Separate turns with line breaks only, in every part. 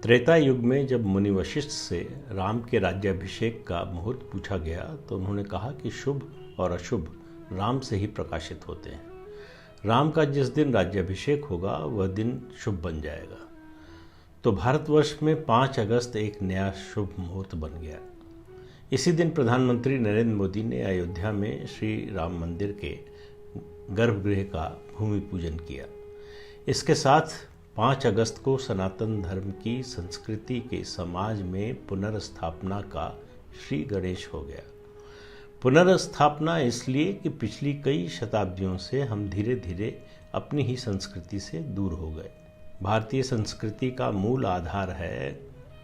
त्रेता युग में जब मुनि वशिष्ठ से राम के राज्याभिषेक का मुहूर्त पूछा गया तो उन्होंने कहा कि शुभ और अशुभ राम से ही प्रकाशित होते हैं। राम का जिस दिन राज्याभिषेक होगा वह दिन शुभ बन जाएगा। तो भारतवर्ष में 5 अगस्त एक नया शुभ मुहूर्त बन गया। इसी दिन प्रधानमंत्री नरेंद्र मोदी ने अयोध्या में श्री राम मंदिर के गर्भगृह का भूमि पूजन किया। इसके साथ 5 अगस्त को सनातन धर्म की संस्कृति के समाज में पुनर्स्थापना का श्री गणेश हो गया। पुनर्स्थापना इसलिए कि पिछली कई शताब्दियों से हम धीरे धीरे अपनी ही संस्कृति से दूर हो गए। भारतीय संस्कृति का मूल आधार है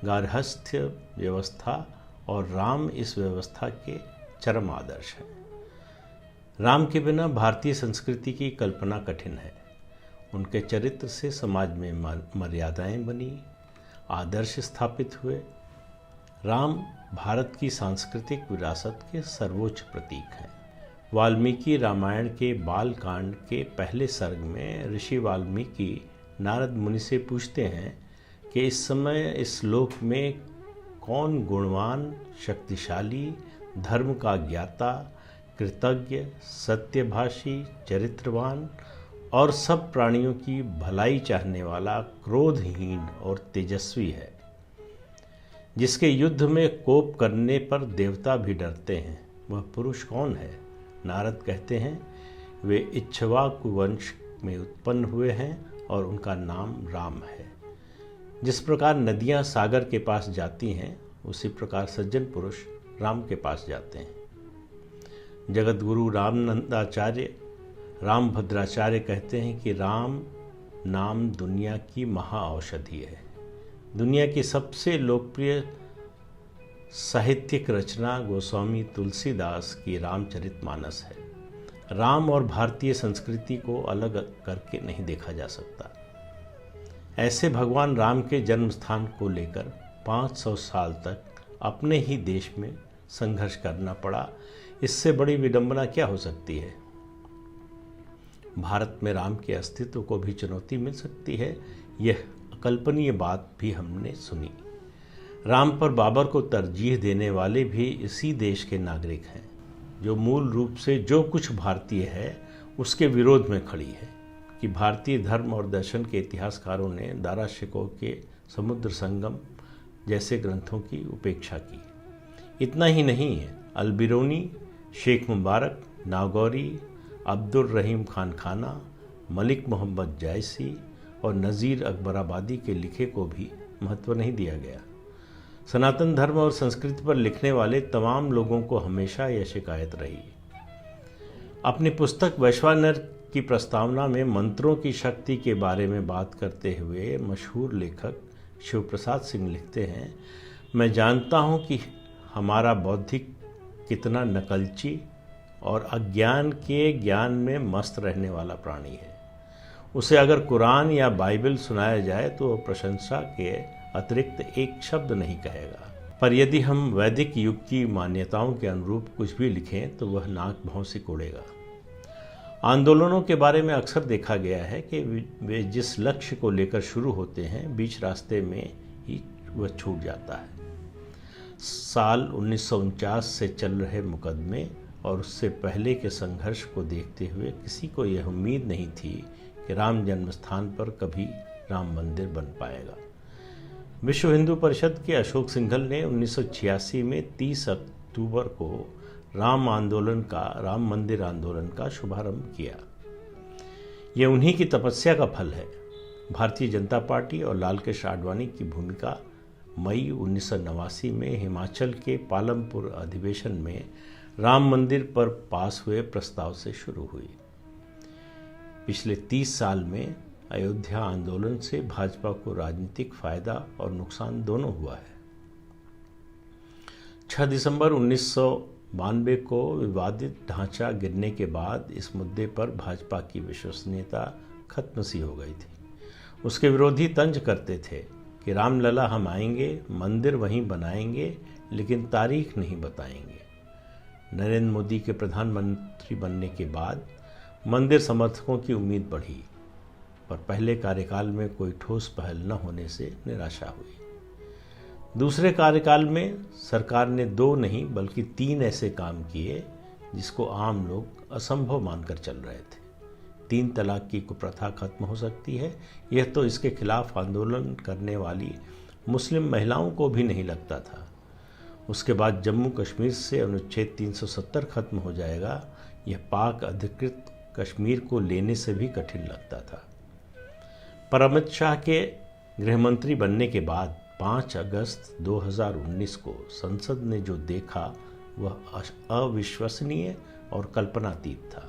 गार्हस्थ्य व्यवस्था और राम इस व्यवस्था के चरम आदर्श हैं। राम के बिना भारतीय संस्कृति की कल्पना कठिन है। उनके चरित्र से समाज में मर्यादाएं बनी, आदर्श स्थापित हुए। राम भारत की सांस्कृतिक विरासत के सर्वोच्च प्रतीक हैं। वाल्मीकि रामायण के बाल कांड के पहले सर्ग में ऋषि वाल्मीकि नारद मुनि से पूछते हैं कि इस समय इस लोक में कौन गुणवान, शक्तिशाली, धर्म का ज्ञाता, कृतज्ञ, सत्यभाषी, चरित्रवान और सब प्राणियों की भलाई चाहने वाला, क्रोधहीन और तेजस्वी है, जिसके युद्ध में कोप करने पर देवता भी डरते हैं। वह पुरुष कौन है? नारद कहते हैं वे इक्ष्वाकु वंश में उत्पन्न हुए हैं और उनका नाम राम है। जिस प्रकार नदियां सागर के पास जाती हैं उसी प्रकार सज्जन पुरुष राम के पास जाते हैं। जगतगुरु रामनंदाचार्य रामभद्राचार्य कहते हैं कि राम नाम दुनिया की महाऔषधि है। दुनिया की सबसे लोकप्रिय साहित्यिक रचना गोस्वामी तुलसीदास की रामचरितमानस है। राम और भारतीय संस्कृति को अलग करके नहीं देखा जा सकता। ऐसे भगवान राम के जन्म स्थान को लेकर 500 साल तक अपने ही देश में संघर्ष करना पड़ा। इससे बड़ी विडंबना क्या हो सकती है? भारत में राम के अस्तित्व को भी चुनौती मिल सकती है, यह अकल्पनीय बात भी हमने सुनी। राम पर बाबर को तरजीह देने वाले भी इसी देश के नागरिक हैं, जो मूल रूप से जो कुछ भारतीय है उसके विरोध में खड़ी है कि भारतीय धर्म और दर्शन के इतिहासकारों ने दारा शिकोह के समुद्र संगम जैसे ग्रंथों की उपेक्षा की। इतना ही नहीं है, अलबिरूनी, शेख मुबारक, नागौरी, अब्दुल रहीम खान खाना, मलिक मोहम्मद जायसी और नज़ीर अकबराबादी के लिखे को भी महत्व नहीं दिया गया। सनातन धर्म और संस्कृति पर लिखने वाले तमाम लोगों को हमेशा यह शिकायत रही। अपनी पुस्तक वैश्वानर की प्रस्तावना में मंत्रों की शक्ति के बारे में बात करते हुए मशहूर लेखक शिवप्रसाद सिंह लिखते हैं, मैं जानता हूँ कि हमारा बौद्धिक कितना नकलची और अज्ञान के ज्ञान में मस्त रहने वाला प्राणी है। उसे अगर कुरान या बाइबल सुनाया जाए तो वह प्रशंसा के अतिरिक्त एक शब्द नहीं कहेगा। पर यदि हम वैदिक युग की मान्यताओं के अनुरूप कुछ भी लिखें तो वह नाक भौं से कोड़ेगा। आंदोलनों के बारे में अक्सर देखा गया है कि वे जिस लक्ष्य को लेकर शुरू होते हैं बीच रास्ते में ही वह छूट जाता है। साल 1949 से चल रहे मुकदमे और उससे पहले के संघर्ष को देखते हुए किसी को यह उम्मीद नहीं थी कि राम जन्म स्थान पर कभी राम मंदिर बन पाएगा। विश्व हिंदू परिषद के अशोक सिंघल ने 1986 में 30 अक्टूबर को राम मंदिर आंदोलन का शुभारंभ किया। यह उन्हीं की तपस्या का फल है। भारतीय जनता पार्टी और लाल कृष्ण आडवाणी की भूमिका मई 1989 में हिमाचल के पालमपुर अधिवेशन में राम मंदिर पर पास हुए प्रस्ताव से शुरू हुई। पिछले 30 साल में अयोध्या आंदोलन से भाजपा को राजनीतिक फायदा और नुकसान दोनों हुआ है। 6 दिसंबर 1992 को विवादित ढांचा गिरने के बाद इस मुद्दे पर भाजपा की विश्वसनीयता खत्म सी हो गई थी। उसके विरोधी तंज करते थे कि रामलला हम आएंगे, मंदिर वहीं बनाएंगे, लेकिन तारीख नहीं बताएंगे। नरेंद्र मोदी के प्रधानमंत्री बनने के बाद मंदिर समर्थकों की उम्मीद बढ़ी, पर पहले कार्यकाल में कोई ठोस पहल न होने से निराशा हुई। दूसरे कार्यकाल में सरकार ने 2 नहीं बल्कि 3 ऐसे काम किए जिसको आम लोग असंभव मानकर चल रहे थे। 3 तलाक की कुप्रथा खत्म हो सकती है, यह तो इसके खिलाफ आंदोलन करने वाली मुस्लिम महिलाओं को भी नहीं लगता था। उसके बाद जम्मू कश्मीर से अनुच्छेद 370 खत्म हो जाएगा, यह पाक अधिकृत कश्मीर को लेने से भी कठिन लगता था। पर अमित शाह के गृहमंत्री बनने के बाद 5 अगस्त 2019 को संसद ने जो देखा वह अविश्वसनीय और कल्पनातीत था।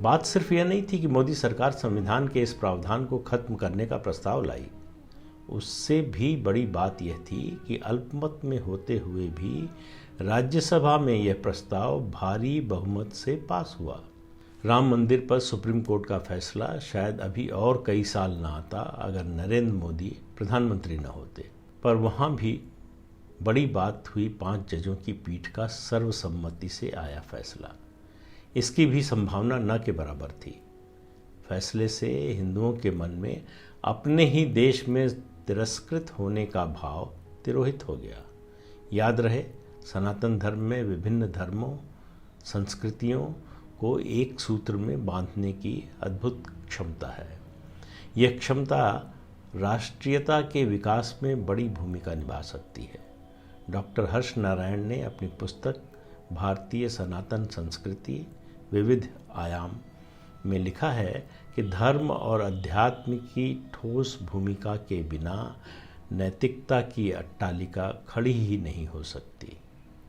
बात सिर्फ यह नहीं थी कि मोदी सरकार संविधान के इस प्रावधान को खत्म करने का प्रस्ताव लाई, उससे भी बड़ी बात यह थी कि अल्पमत में होते हुए भी राज्यसभा में यह प्रस्ताव भारी बहुमत से पास हुआ। राम मंदिर पर सुप्रीम कोर्ट का फैसला शायद अभी और कई साल न आता अगर नरेंद्र मोदी प्रधानमंत्री न होते, पर वहाँ भी बड़ी बात हुई 5 जजों की पीठ का सर्वसम्मति से आया फैसला। इसकी भी संभावना न के बराबर थी। फैसले से हिंदुओं के मन में अपने ही देश में तिरस्कृत होने का भाव तिरोहित हो गया। याद रहे, सनातन धर्म में विभिन्न धर्मों, संस्कृतियों को एक सूत्र में बांधने की अद्भुत क्षमता है। यह क्षमता राष्ट्रीयता के विकास में बड़ी भूमिका निभा सकती है। डॉक्टर हर्ष नारायण ने अपनी पुस्तक भारतीय सनातन संस्कृति विविध आयाम में लिखा है कि धर्म और अध्यात्म की ठोस भूमिका के बिना नैतिकता की अट्टालिका खड़ी ही नहीं हो सकती।